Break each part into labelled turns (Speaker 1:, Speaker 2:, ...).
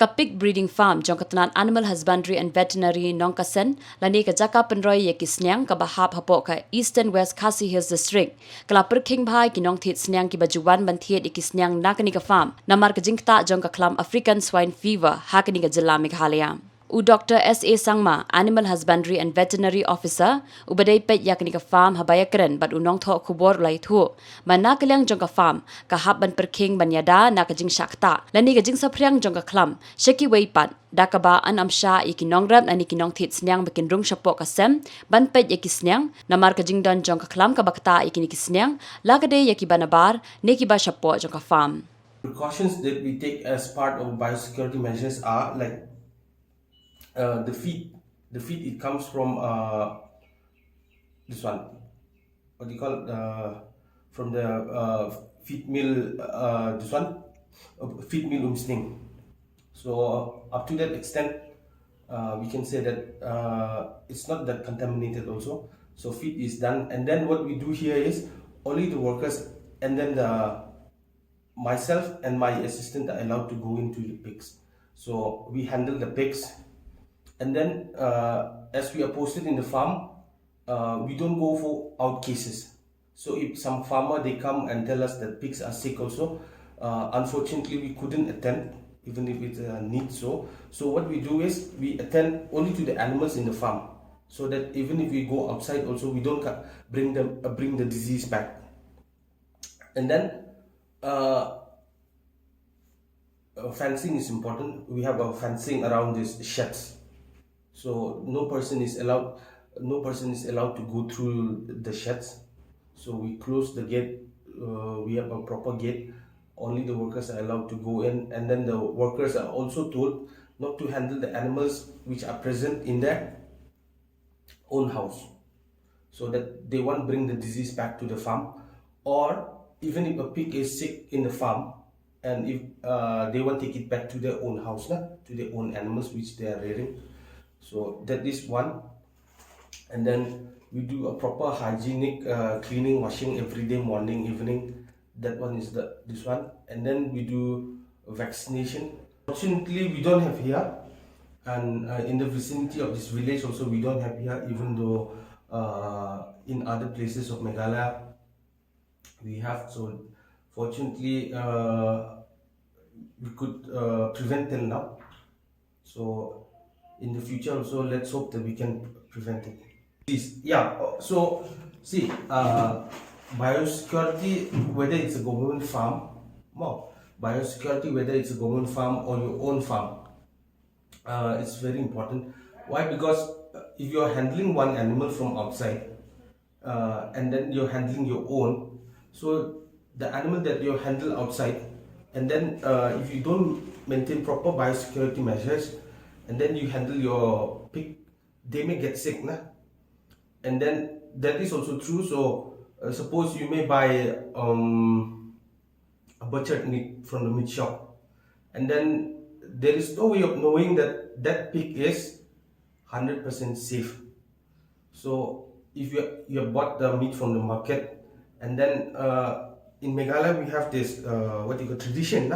Speaker 1: Pig breeding farm jongkatanan animal husbandry and veterinary Nongkasen lani ka jaka penroi ye ki Sniang ka bahap hapo ka Eastern West Khasi Hills district kala Pyrkhing bhai ki Nongthied Sniang ki bajuwan banthiet ki Sniang Naka ka farm Namar ka Jingktah jong ka klam African swine fever hakani ka Jylla Meghalaya. U Dr. S.A. Sangma, Animal Husbandry and Veterinary Officer, u badai pet yakni ka farm habaya keren bat u Nongthied Khubor lai thu. Mana kylleng jong ka farm, ka hab ban Pyrkhing ban yada na ka Jingktah. Lani ka Jingsapriang jong ka klam, kiwei pat, dakaba an amsha iki nongrab na ki Nongthied Sniang bakin rung shapok ka sem, ban pet yaki Sniang, namar ka Jingdan jong ka klam ka bakta iki ni ki Sniang, lagade yaki banabar, neki ba shapok jong ka farm.
Speaker 2: Precautions that we take as part of biosecurity measures are like the feed it comes from this one, what do you call from the feed mill, this one, feed mill Sniang. So up to that extent we can say that it's not that contaminated also. So feed is done, and then what we do here is only the workers and then myself and my assistant are allowed to go into the pigs. So we handle the pigs, and then as we are posted in the farm, we don't go for out cases. So if some farmer they come and tell us that pigs are sick also, unfortunately we couldn't attend even if it needs so. So what we do is we attend only to the animals in the farm, so that even if we go outside also we don't bring the disease back. And then fencing is important. We have a fencing around these sheds, so no person is allowed to go through the sheds. So we close the gate. We have a proper gate. Only the workers are allowed to go in, and then the workers are also told not to handle the animals which are present in their own house, so that they won't bring the disease back to the farm. Or even if a pig is sick in the farm, and if they won't take it back to their own house, to their own animals which they are rearing. So that is one. And then we do a proper hygienic cleaning, washing every day, morning, evening. That one is this one. And then we do vaccination. Fortunately we don't have here, and in the vicinity of this village also we don't have here, even though in other places of Meghalaya we have. So fortunately we could prevent till now. So in the future also, let's hope that we can prevent it. Yeah, so see, biosecurity, whether it's a government farm, biosecurity, whether it's a government farm or your own farm, it's very important. Why? Because if you're handling one animal from outside, and then you're handling your own, so the animal that you handle outside, and then if you don't maintain proper biosecurity measures, and then you handle your pig, they may get sick, and then that is also true. So suppose you may buy a butchered meat from the meat shop, and then there is no way of knowing that that pig is 100% safe. So if you have bought the meat from the market, and then in Meghalaya we have this what you call tradition,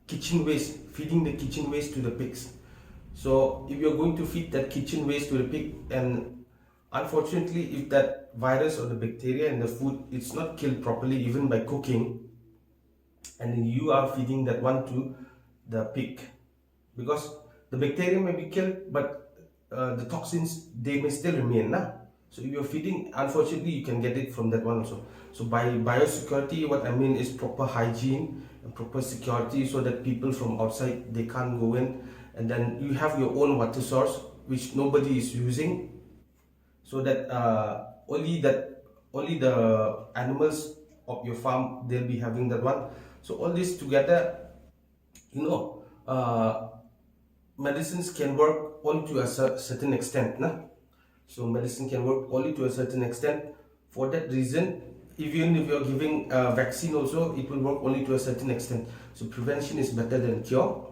Speaker 2: kitchen waste, feeding the kitchen waste to the pigs. So if you're going to feed that kitchen waste to the pig, and unfortunately if that virus or the bacteria in the food, it's not killed properly even by cooking, and then you are feeding that one to the pig, because the bacteria may be killed, but the toxins, they may still remain. So if you're feeding, unfortunately you can get it from that one also. So by biosecurity, what I mean is proper hygiene and proper security, so that people from outside, they can't go in. And then you have your own water source which nobody is using, so that only the animals of your farm, they'll be having that one. So all this together, medicines can work only to a certain extent. So medicine can work only to a certain extent. For that reason, even if you're giving a vaccine also, it will work only to a certain extent. So prevention is better than cure.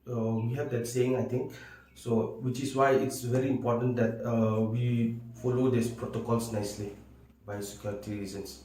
Speaker 2: We have that saying, I think. So which is why it's very important that we follow these protocols nicely, biosecurity reasons.